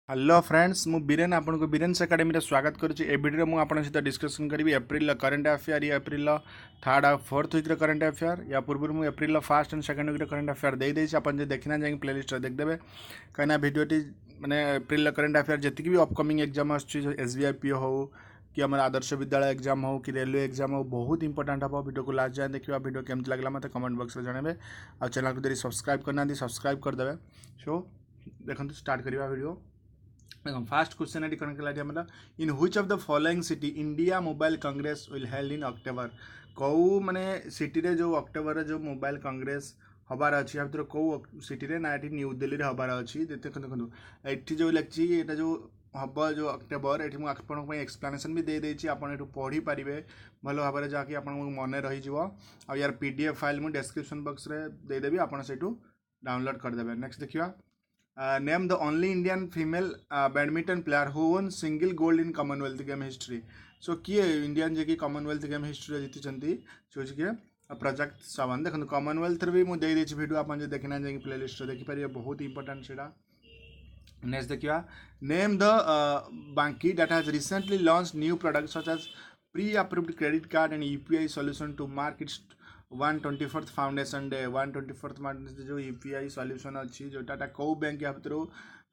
Hello friends मु बीरेन आपन को बीरेन्स एकेडमी रे स्वागत करुच्ची। ए वीडियो मु आपन सहित डिस्कशन करी एप्रिल करंट अफेयर या एप्रिल 3rd और 4th वीक करंट अफेयर या पूर्व मु एप्रिल 1st और 2nd वीक करंट अफेयर दे देछि। आपन जे देखिना जाई प्लेलिस्ट रे देख देबे कहिना वीडियोटी माने एप्रिल करंट अफेयर जति भी अपकमिंग एग्जाम आछि एसबीआई पीओ हो कि हमारा आदर्श विद्यालय एग्जाम हो कि रेलवे एग्जाम हो बहुत इंपोर्टेंट हम वीडियो को लास्ट जाए देखिए। वीडियो केमती लगला मत कमेंट बॉक्स में जनइबे आ चैनल को देरी सब्सक्राइब करना सब्सक्राइब कर देबे। सो देखो स्टार्ट करिवा वीडियो। फर्स्ट क्वेश्चन है कौन in which of the following city India mobile Congress will held in October. कौ माने सिटी रे जो अक्टोबर रे जो मोबाइल कांग्रेस हबार अच्छी भर कौ सिटी रे ना ये न्यू दिल्ली रे हबार अच्छी देखो ये जो लिखी ये जो हम जो अक्टोबर ये मुझे एक्सप्लेनेशन भी दे देछि आपन एठु पढ़ी पारिबे भल भाव में जहाँकि आपन मन रही आ यार पीडीएफ फाइल मुझे डिस्क्रिप्शन बॉक्स रे दे देबी आपन सेठु डाउनलोड कर देबे। नेक्स्ट देखिया name the only Indian female badminton player who won single gold in Commonwealth Game history। so किए इंडियन जे कि Commonwealth Game history जीति चंती सो किए प्रजाक्त सावंत। देखो Commonwealth रे भी मु दे देछि वीडियो आपन जे देखना जे प्लेलिस्ट रे देखि पारिबे बहुत इंपोर्टेंट सेडा। नेक्स्ट देखिया name the banki that has recently launched new products such as pre-approved credit card and UPI solution to mark its 124th foundation day 124th मार्च जो यूपीआई सॉल्यूशन अच्छी जोटा कौ बैंक या भर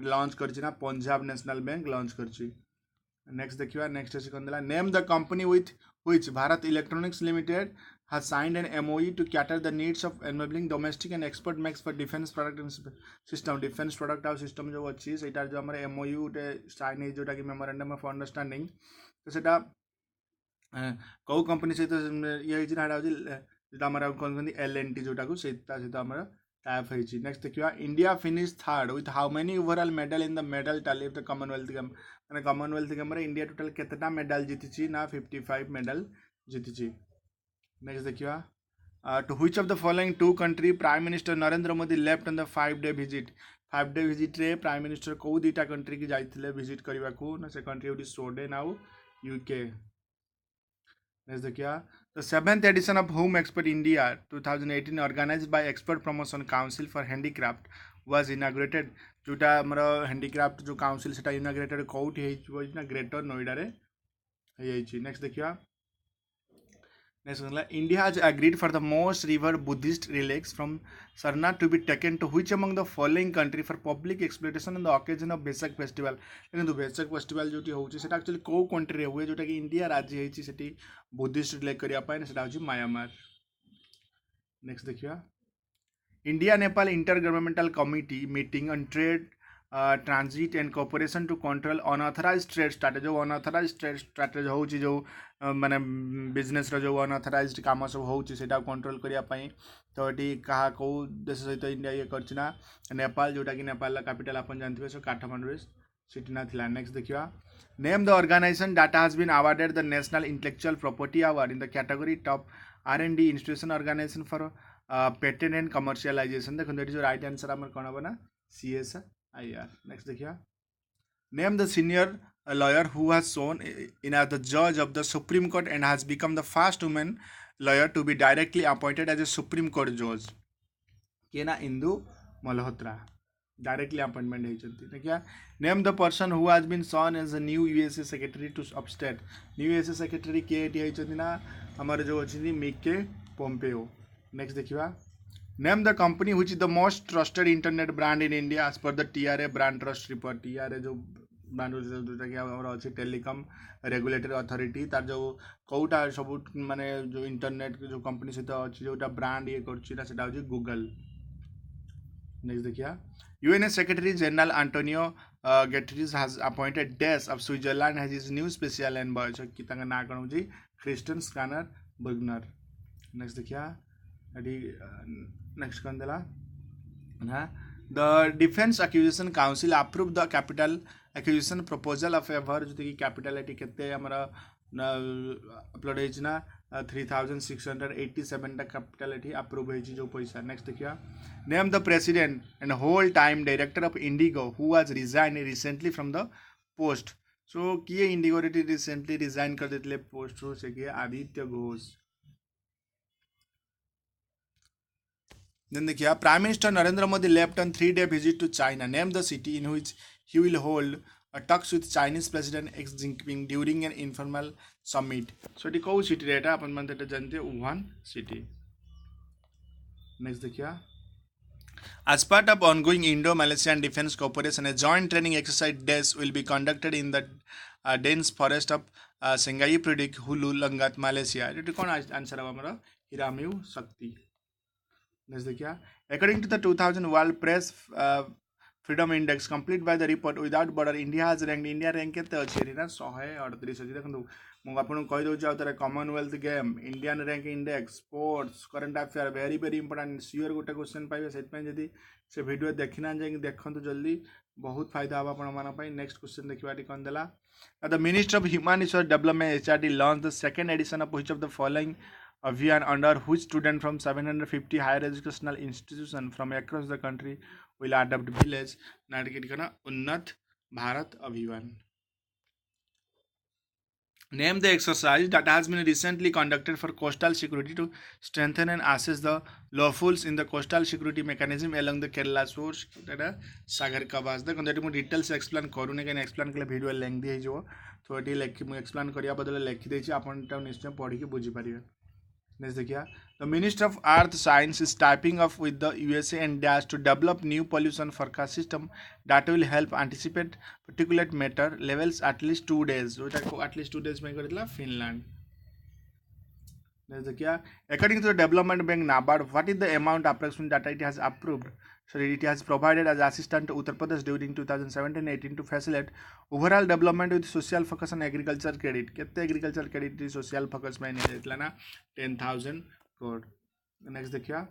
लॉन्च करछि ना पंजाब नेशनल बैंक लॉन्च करछि। Next देखिए नेक्स्ट अछि कोन देला name the company with which Bharat electronics limited has signed an MOU to cater the needs of enabling domestic and export makes for defense product and system। defense product और system जो अच्छी सेटा जो हमर MOU टे sign है जोटा कि मेमोरेंडम ऑफ अंडरस्टैंडिंग तो सेटा कौ कंपनी से ये हिची ना जो आम कौन कहते L&T जोटा को सहित आम टाइप होती। नेक्स्ट देखिए India finish third with how many overall medal in the medal tally of the Commonwealth game. मैंने कॉमनवेल्थ गेम रे इंडिया टोटल कितना मेडल जीति ना 55 मेडल जीति। नेक्स्ट देखिए to which of the following two country prime minister Narendra Modi left on the 5-day visit. 5-day visit रे prime minister कौ दुईटा कंट्री की जाइथिले विजिट करने को ना से कंट्री होती स्वीडेन आउ यूके। नेक्स्ट देखिए The 7th edition of Home Expo India 2018 organized by Export Promotion Council for Handicraft was inaugurated। जोटा आमर हैंडीक्राफ्ट जो काउंसिल से इनाग्रेटेड कौटी ना ग्रेटर नोएडा रे। नेक्स्ट देखिए next India has agreed for the most river Buddhist relics from Sarnath to be taken to which among the following country for public exploitation on the occasion of Vesak festival। लेकिन Vesak festival जो होची सेटा actually को country रे हुए जोटा कि India राज्य हेची सेठी बुद्धिस्ट रिलेट करिया पाए सेटा होची म्यांमार। नेक्स्ट देखिया India Nepal intergovernmental committee meeting on trade transit and cooperation to control unauthorised trade strategy. जो अनऑथराइज्ड ट्रेड स्ट्रैटेजी होची जो माने बिजनेस रो जो अनऑथराइज्ड काम सब होची सेटा कंट्रोल करिया पई तो एटी कहा को देश सहित इंडिया ये करछि ना नेपाल जोटा कि नेपाल ला कैपिटल अपन जानथिबे सो काठमांडू रे सिटी ना थिला। नेक्स्ट देखिया name the organisation that has been awarded the national intellectual property award in the category top R&D institution organisation for patent and commercialisation. देखो एटी जो राइट आंसर हमर कोन बना CSIR। नेक्स्ट देखिया name the senior lawyer who has shown in as the judge of the Supreme Court and has become the first woman lawyer to be directly appointed as a Supreme Court judge। के ना Indu Malhotra directly appointment होती। देखिए name the person who has been sworn as the new USA secretary to of state. New USA secretary के होती ना हमारे जो अच्छी मिके पोम्पेओ। नेक्स्ट देखिए name the company which is the most trusted internet brand in India as per the TRA brand trust report. TRA जो brand जोटा कि अच्छे टेलीकॉम रेगुलेटरी अथॉरिटी तार जो कौटा सब माने जो इंटरनेट जो कंपनी सहित अच्छी जोटा ब्रांड ये करछिना गूगल। नेक्स्ट देखिए UN secretary general Antonio Guterres has appointed dash of Switzerland has his new special envoy कि तांका ना कोन होची क्रिस्टियन स्कैनर बर्गनर। नेक्स्ट देखिए नेक्स्ट कोन देला ना the defence acquisition council approve the capital acquisition proposal of ever जो कि कैपिटल एटी केते हमरा अपलोड होइछि ना 3687 टा कैपिटल एटी अप्रूव होइछि जो पैसा। नेक्स्ट देखिया name the president and whole time director of IndiGo who was resign recently from the post. So किए इंडिगो रे रिसेंटली रिजाइन कर देतले पोस्ट से किए आदित्य घोष। Then देखिए Prime Minister Narendra Modi left on 3-day visit to China। Name the city in which he will hold talks with Chinese President Xi Jinping during an informal summit. So it कौ city रहेगा अपन मन तेरे जानते हैं Wuhan city. Next देखिए. As part of ongoing Indo-Malaysian defense cooperation, a joint training exercise days will be conducted in the dense forest of Sengai Pridik, Hulu, Langat, Malaysia. It is answer of Hiramiu Sakti. Next देखिए. According to the 2000 World Press Freedom Index, complete by the report without border, India has ranked केते अछि ना 138 अछि देखंतु मु आपन कहि दउ जाउ तारे Commonwealth game Indian rank index sports current affair very very important sure गोटे क्वेश्चन पाइबे सेट पे जदी से वीडियो देखिना जाई देखंतु जल्दी बहुत फायदा हवा आपण माना पई नेक्स्ट क्वेश्चन देखिबाटी कोन देला the minister of human resource development HRD launch the second edition of which of the following Abhiyan under which students from 750 higher educational institutions from across the country will adopt village नाटक करना उन्नत भारत अभियान. Name the exercise that has been recently conducted for coastal security to strengthen and assess the loopholes in the coastal security mechanism along the Kerala shores. That is Sagar Kavach. देखो देखो मैं details explain करूँ नहीं explain के लिए video lengthy है जो तो ये लेख मैं explain करिया बदले लेखी देची अपन टाइम निश्चय पढ़ी के बुझी पारिए. Next देखिए. The Minister of Earth Science is typing up with the USA and Dash to develop new pollution forecast system that will help anticipate particulate matter levels at least 2 days. So at least 2 days में करेला Finland. Next देखिए. According to the Development Bank NABARD, what is the amount approximately that it has approved? So it has provided as assistant to Uttar Pradesh during 2017-18 to facilitate overall development with social focus on agriculture credit. कितने agriculture credit social focus में नहीं देता ना 10,000 crore. Next देखिए.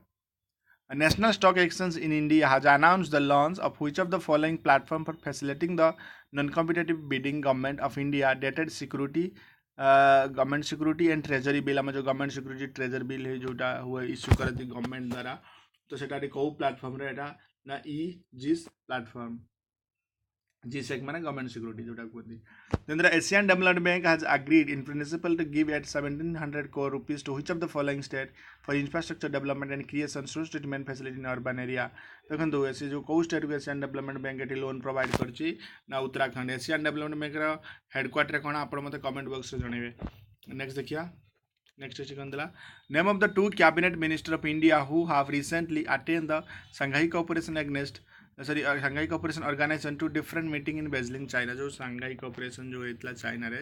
A National Stock Exchange in India has announced the launch of which of the following platform for facilitating the non-competitive bidding government of India dated security government security and treasury bill आम जो government security treasury bill है जोटा हुए issue करती government द्वारा तो सेटा कौ प्लाटफर्म रे एटा ना ई जिस प्लाटफर्म GSEC माने गवर्नमेंट सिक्योरिटी जोटा कहती. Then the Asian Development Bank has agreed in principle to give at 1,700 crore rupees to which of the following state for infrastructure development and creation sewage treatment facility in urban area. देखो ऐसे जो कौ state को Asian development bank eighty loan provide करछि ना Uttarakhand. Asian development bank रो headquarter कोन आपण मते comment box रे जणेबे. नेक्स्ट देखिया. नेक्स्ट अछि कोन देला. Name of the two cabinet minister of India who have recently attend the Shanghai cooperation against Shanghai Cooperation Organization to different meeting in Beijing, China. जो Shanghai Cooperation जो इतला China रे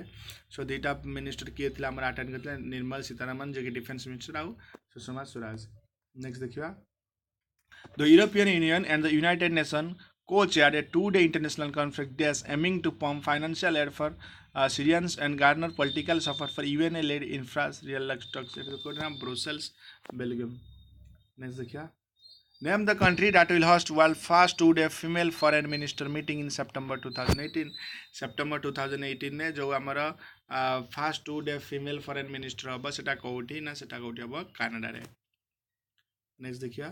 सो दीटा minister किए थे हमारा अटेंड करते निर्मल सीतारमण जो कि डिफेंस मिनिस्टर आउ सुषमा स्वराज. नेक्स्ट देखिए. The European Union and the United Nations co-chaired a 2-day international conference days aiming to pump financial aid for Syrians and garner political support for UN-led infrastructure. Brussels, Belgium. Next देखिए. Name the country that will host world's first 2-day female foreign minister meeting in September 2018. September 2018 ने जो हमारा first 2-day female foreign minister होगा सेटा कोठी ना सेटा कोठी होगा कनाडा रे. Next देखिए.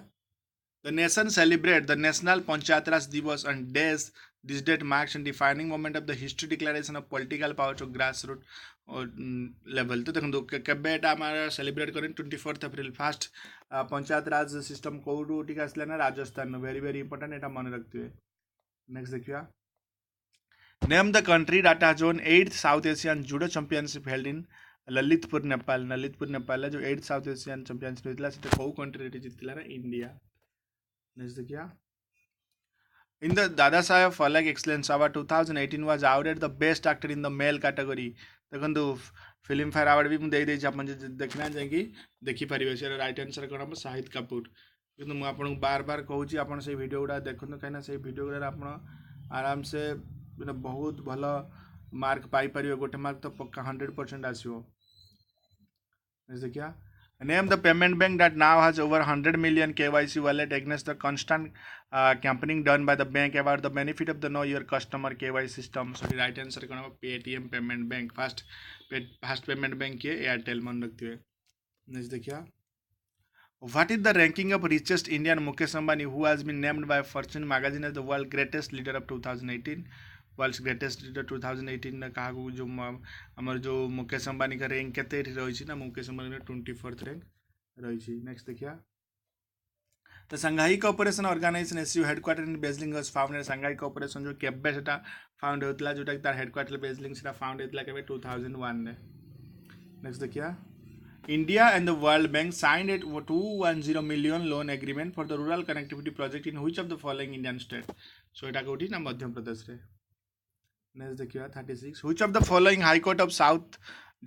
The nation celebrate the National Panchayati Raj Diwas on days. This date marks a defining moment of the history declaration of political power to grassroots level. तो देखो केबे एटा हमारा सेलिब्रेट करें 24 अप्रैल फर्स्ट पंचायत राज system कोडू टिका आसले ना राजस्थान में वेरी वेरी इंपोर्टेंट एटा मन रखते हुए. नेक्स्ट देखिए. Name the country that has won 8th south Asian judo championship held in Lalitpur Nepal. Lalitpur Nepal जो 8th साउथ एशियन चैंपियनशिप होइतला सेटा को कंट्री रे जितला ना इंडिया. नेक्स्ट देखिए. In the Dada Saheb Phalake Excellence Award 2018 was awarded the best actor in the male category. देखो film fair award भी मुझे दे अपन देखना चाहिए देखी पारे से राइट आंसर कौन हम शाहिद कपूर. कि मुझे आपको बार बार कहूँ आपन से वीडियो गुड़ा देखो कहीं से वीडियो गुड़ा आप आराम से बहुत भल मार्क पाइपर गोटे मार्क तो पक्का 100% आसो. देखिए. Name the payment bank that now has over 100 million KYC wallet against the constant campaigning done by the bank about the benefit of the know your customer KYC system. So the right answer कौन होगा Paytm Payment Bank. First payment bank ये Airtel मन रखती है. Next देखिए. What is the ranking of richest Indian Mukesh Ambani who has been named by Fortune magazine as the world's greatest leader of 2018? World greatest leader 2018 ने कहा जो आमर जो मुकेश अंबानी का रैंक केते रही ना मुकेश अंबानी 24th रैंक रही. नेक्स्ट देखिए. The Shanghai Cooperation Organization SCO headquartered in Beijing was founded. Shanghai Cooperation जो केबे सेटा फाउंड होतला जोटा कि तार हेडक्वार्टर बेजिंग सेटा फाउंड होतला केबे 2001 ने. नेक्स्ट देखिया India and the World Bank signed a 210 million loan agreement for the rural connectivity project in which of the following Indian state? So এটা কোটি না মধ্য প্রদেশ রে. Next देखिया 36. Which of the following High Court of South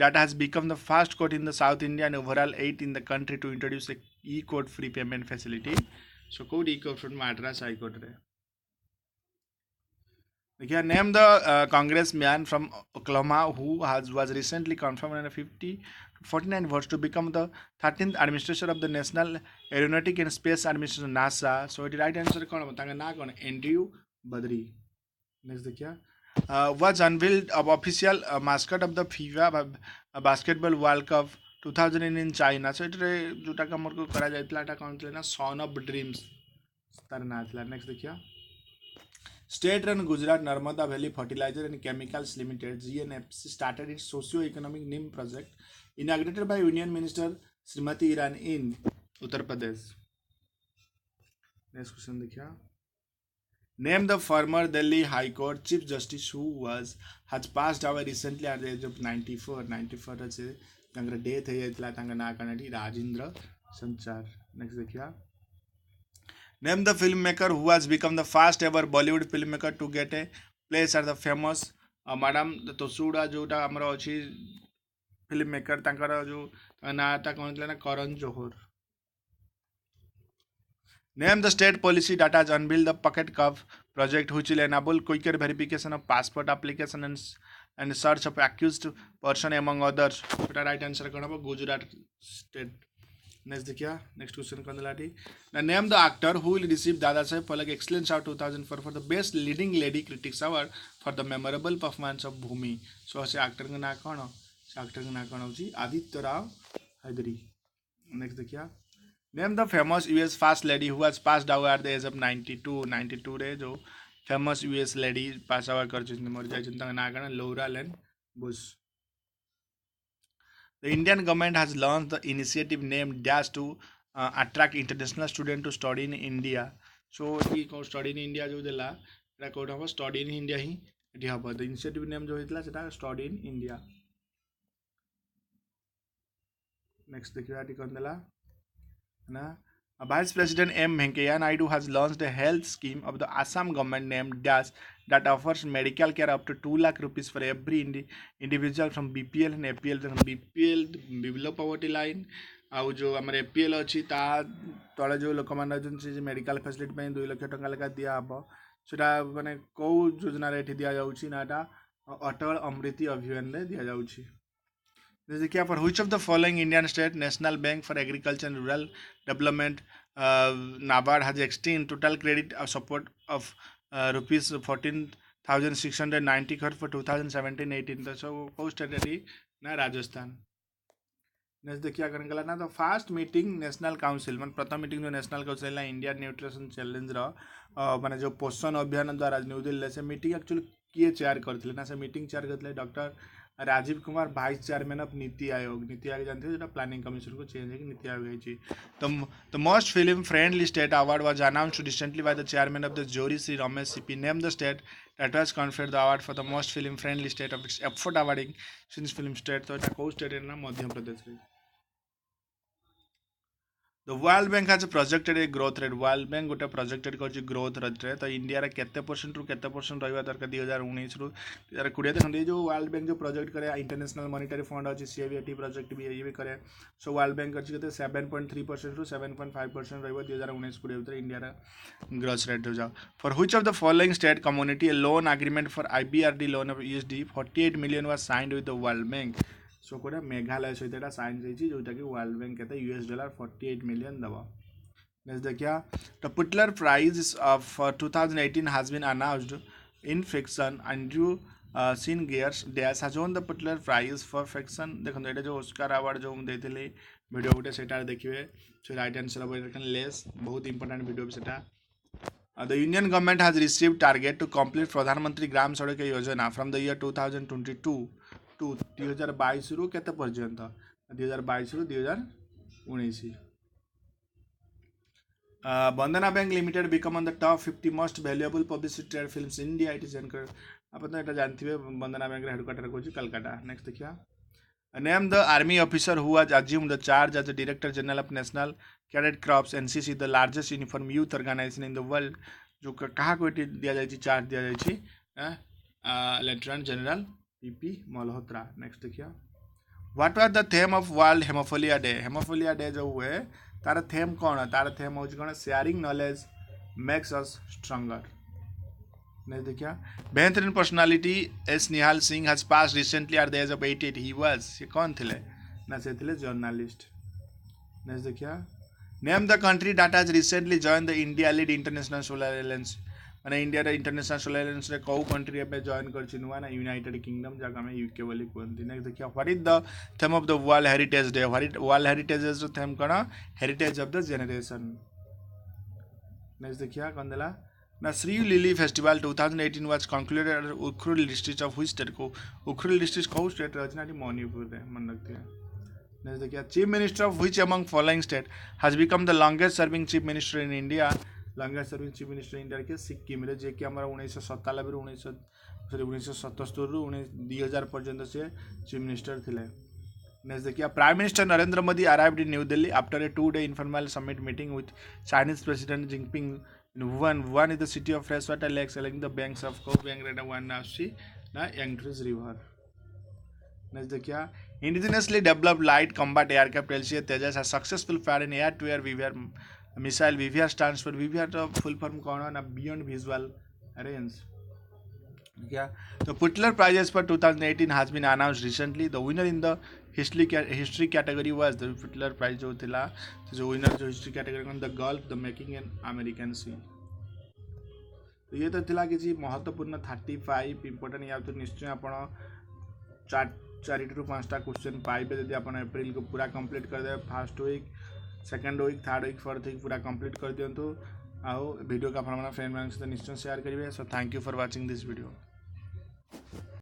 that has become the first court in the South India and overall 8 in the country to introduce a e-court free payment facility? So code e-court from Madras High Court रे. देखिए name the congressman from Oklahoma who was recently confirmed in a 49 votes to become the 13th administrator of the National Aeronautic and Space Administration NASA. So the right answer कौन है? तांगा ना कौन? Andrew Badri. Next देखिए was unveiled of official mascot of the FIFA basketball World Cup 2000 in China. So इतरे जोटा का मोर को करा जाए इतना कौन थे ना Son of Dreams तार ना थला. Next देखिए State run Gujarat Narmada Valley Fertilizer and Chemicals Limited GNFC started its socio-economic NIM project inaugurated by Union Minister Srimati Iran in Uttar Pradesh. Next question देखिए Name the former Delhi High Court Chief Justice who has passed away recently at the age of 94. 94 अच्छे तंगरा death है ये इतला तंगा ना करना T Rajendra संचार. Next देखिए Name the filmmaker who has become the first ever Bollywood filmmaker to get a place at the famous Madam Tosuda जोटा हमारा अच्छी filmmaker तंकरा जो ना ता कौन थे ना Karan Johar. Name the state policy that has unveiled the Pocket Cup project which will enable quicker verification of passport application and search of accused person among others. So right answer कौन है? Gujarat state. Next देखिए next question कौन दिलाती? Now name the actor who will receive Dada Saheb Phalake Excellence Award 2004 for the best leading lady critics award for the memorable performance of Bhumi. So ऐसे actor का नाम कौन है? actor का नाम कौन है जी? आदित्य राव हैदरी. Next देखिए Name the famous US first lady who has passed away at the age of 92. 92 रे जो famous US lady pass away कर चुकी मर जाए चिंता ना करना Laura Lynn Bush. The Indian government has launched the initiative named Dash to attract international students to study in India. So ये कौन study in India जो दिला इरा कौन हम study in India ही इटी हम the initiative name जो इतला सेटा study in India. Next देखिए आटी कौन दिला ना Vice President M Venkaiah Naidu has launched a health scheme of the Assam government named Dash that offers medical care up to 2 lakh rupees for every individual from BPL and APL. BPL below poverty line ଆଉ जो आम APL अच्छी ता तले जो लोक मैंने medical facility में 2 लाख टंका लेखा दिया हम सेटा माने कौ योजना रे दिया जाउची नाटा अटल अमृति अभियान रे दिया जाउची. देखिए for which of the following Indian state National Bank for Agriculture and Rural Development NABARD has extended total credit support of rupees 14,690 crore for 2017-18. So post state ना राजस्थान. नेक्स्ट देखिए क्या करने ना तो फास्ट मीटिंग नेशनल काउंसिल मान प्रथम meeting जो national council है इंडिया न्यूट्रिशन चैलेंज माने जो पोषण अभियान द्वारा न्यू दिल्ली से मीटिंग एक्चुअली किए चेयर करते ना से मीटिंग चेयर करते doctor Rajiv Kumar vice chairman of NITI Aayog जानते हो जो प्लानिंग कमीशन को चेंज है कि नीति आयोग है. The most film friendly state award was announced recently by the chairman of the jury Shri Ramesh Sippy. Name the state that was conferred the award for the most film friendly state of its effort awarding since film state. तो এটা कौ state है ना मध्य प्रदेश रे. The World Bank has projected a growth rate. World Bank गोटे projected करछि growth rate रे तो इंडिया रे केते परसेंट रु केते परसेंट रहबा दरकार 2019 रु 2020 देखन जो वर्ल्ड बैंक जो प्रोजेक्ट करे इंटरनेशनल मॉनेटरी फंड अछि सीबीआईटी प्रोजेक्ट भी ये भी करे. सो वर्ल्ड बैंक करछि केते 7.3% रु 7.5% रहबा 2019 20 भीतर इंडिया रे ग्रोथ रेट हो जाओ. For which of the following state community a loan agreement for IBRD loan of USD 48 million was signed with the World Bank. सो कोटा मेघालय सहित एटा साइन होइछि जोटा कि वर्ल्ड बैंक केते $48 48 मिलियन दबा. नेक्स्ट देखिया the Pulitzer prize for 2018 has been announced in fiction Andrew Sean Greer dash has won the Pulitzer prize for fiction. देखो एटा जो Oscar award जो देथिले वीडियो गुटे सेटा देखिबे सो राइट आंसर अब एटा लेस बहुत इंपोर्टेंट वीडियो सेटा. The Union government has received target to complete प्रधानमंत्री ग्राम सड़क योजना from the year 2022 to 2022 रु केते पर्यंत 2022 रु 2019. Bandhana Bank Limited become on the top 50 most valuable publicity trade films in India. It is encouraged. आप तो ये जानते हैं बंदना बैंक हेडक्वार्टर को कलकत्ता. नेक्स्ट देखिए. Name the army officer who has assumed the charge as the Director General of National Cadet Corps NCC, the largest uniform youth organization in the world. जो कहाँ को दिया जाए चार्ज दिया जाए lieutenant general PP Malhotra. Next देखिए. What was the theme of world haemophilia day. Haemophilia day जो हुए तार थीम कौन तार थीम हूँ कौन sharing knowledge makes us stronger. नहीं देखिए. बेहतरीन personality S Nihal Singh has passed recently at the age of 88. He was ये कौन थे ना से थे जर्नलिस्ट. नेक्स्ट देखिए. Name the country that has recently join the India lead international solar alliance. मैंने इंडिया इंटरनेशनल सोलर एलायंस रे कौ कंट्री एबे जॉइन करछि नुवा ना यूनाइटेड किंगडम जगह में यूके बोली कहते. नेक्स्ट देखिए. What is the theme of the world heritage day. World heritage day theme कौन heritage of the generation. Next देखिए. कौन देला ना Shirui lily festival 2018 was concluded at Ukhrul district of which state को Ukhrul district कौ state रचना T Manipur रे मन रखते हैं. नेक्स्ट देखिए. Chief minister of which among following state has become the longest serving chief minister in India. Longest serving chief minister India के सिक्किम रे जे कि हमर 1997 रु 1977 रु 2000 पर्यंत से चीफ मिनिस्टर थिले. नेक्स्ट देखिए. Prime minister Narendra Modi arrived in new Delhi after a 2-day informal summit meeting with Chinese president Jinping. One is the city of freshwater lakes along the banks of Cow Bank River. One now see na Yangtze River. Next देखिए. Indigenously developed light combat aircraft LCA Tejas has successful fired in air-to-air VVR missile. VVR stands for VVR तो full form कौन है ना Beyond Visual Range. क्या तो Pulitzer Prizes for 2018 has been announced recently. The winner in the history category was the Pulitzer Prize जो थिला जो winner जो history category में the Gulf, the Making an American Sea. तो ये तो थिला किसी महत्वपूर्ण 35 इंपोर्टेंट या तो निश्चय आपण 4 टू 5टा क्वेश्चन पाइबे यदि आपण अप्रैल को पूरा कंप्लीट कर दे. First week second week third week fourth week पूरा कंप्लीट कर दियंतु. आउ वीडियो का फ्रेंड मान सहित निश्चय शेयर करेंगे. So thank you for watching this video.